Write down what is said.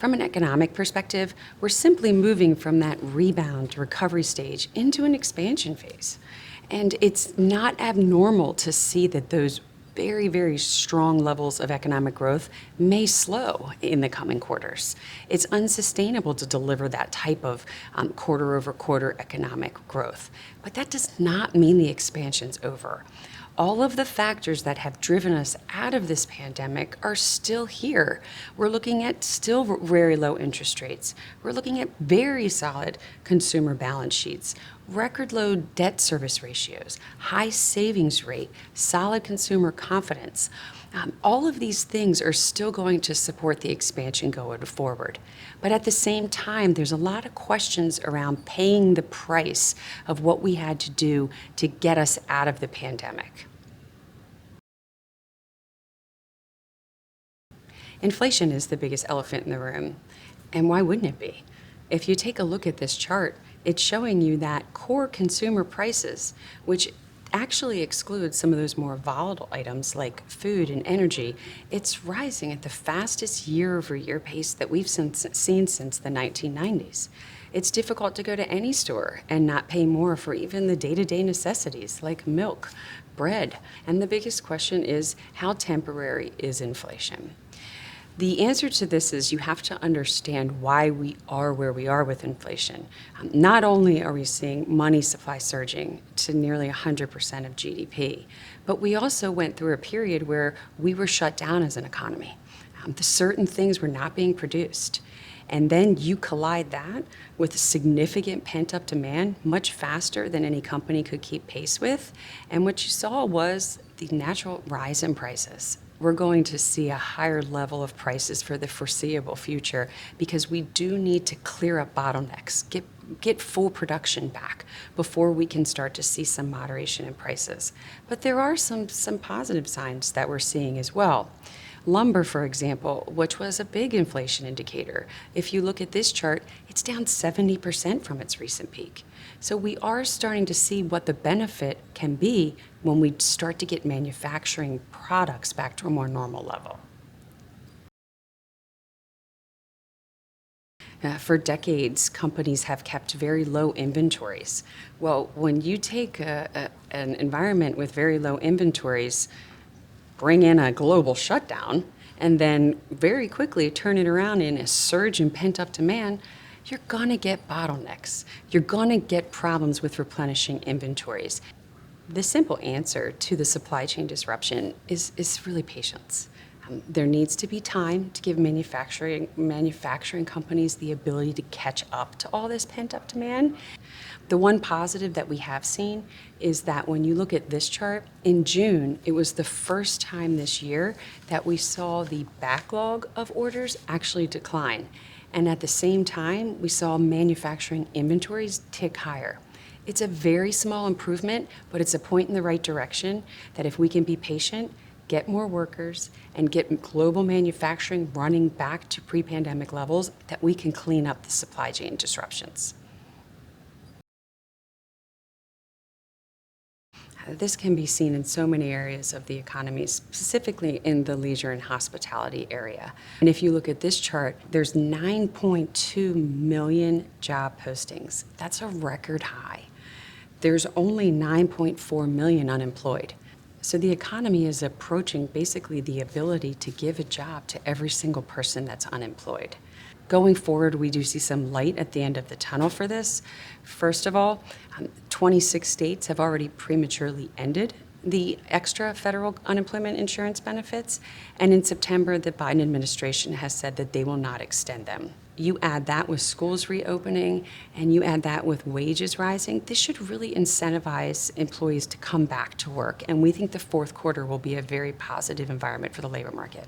From an economic perspective, we're simply moving from that rebound recovery stage into an expansion phase. And it's not abnormal to see that those very, very strong levels of economic growth may slow in the coming quarters. It's unsustainable to deliver that type of quarter over quarter economic growth. But that does not mean the expansion's over. All of the factors that have driven us out of this pandemic are still here. We're looking at still very low interest rates. We're looking at very solid consumer balance sheets, record low debt service ratios, high savings rate, solid consumer confidence. All of these things are still going to support the expansion going forward. But at the same time, there's a lot of questions around paying the price of what we had to do to get us out of the pandemic. Inflation is the biggest elephant in the room. And why wouldn't it be? If you take a look at this chart, it's showing you that core consumer prices, which actually excludes some of those more volatile items like food and energy, it's rising at the fastest year-over-year pace that we've seen since the 1990s. It's difficult to go to any store and not pay more for even the day-to-day necessities like milk, bread. And the biggest question is, how temporary is inflation? The answer to this is you have to understand why we are where we are with inflation. Not only are we seeing money supply surging to nearly 100% of GDP, but we also went through a period where we were shut down as an economy. Certain things were not being produced. And then you collide that with significant pent-up demand, much faster than any company could keep pace with. And what you saw was the natural rise in prices. We're going to see a higher level of prices for the foreseeable future because we do need to clear up bottlenecks, get full production back before we can start to see some moderation in prices. But there are some positive signs that we're seeing as well. Lumber, for example, which was a big inflation indicator. If you look at this chart, it's down 70% from its recent peak. So we are starting to see what the benefit can be when we start to get manufacturing products back to a more normal level. For decades, companies have kept very low inventories. Well, when you take an environment with very low inventories, bring in a global shutdown, and then very quickly turn it around in a surge in pent-up demand, you're gonna get bottlenecks. You're gonna get problems with replenishing inventories. The simple answer to the supply chain disruption is really patience. There needs to be time to give manufacturing companies the ability to catch up to all this pent-up demand. The one positive that we have seen is that when you look at this chart, in June, it was the first time this year that we saw the backlog of orders actually decline. And at the same time, we saw manufacturing inventories tick higher. It's a very small improvement, but it's a point in the right direction that if we can be patient, get more workers, and get global manufacturing running back to pre-pandemic levels, that we can clean up the supply chain disruptions. This can be seen in so many areas of the economy, specifically in the leisure and hospitality area. And if you look at this chart, there's 9.2 million job postings. That's a record high. There's only 9.4 million unemployed. So the economy is approaching basically the ability to give a job to every single person that's unemployed. Going forward, we do see some light at the end of the tunnel for this. First of all, 26 states have already prematurely ended the extra federal unemployment insurance benefits, and in September, the Biden administration has said that they will not extend them. You add that with schools reopening, and you add that with wages rising, this should really incentivize employees to come back to work, and we think the fourth quarter will be a very positive environment for the labor market.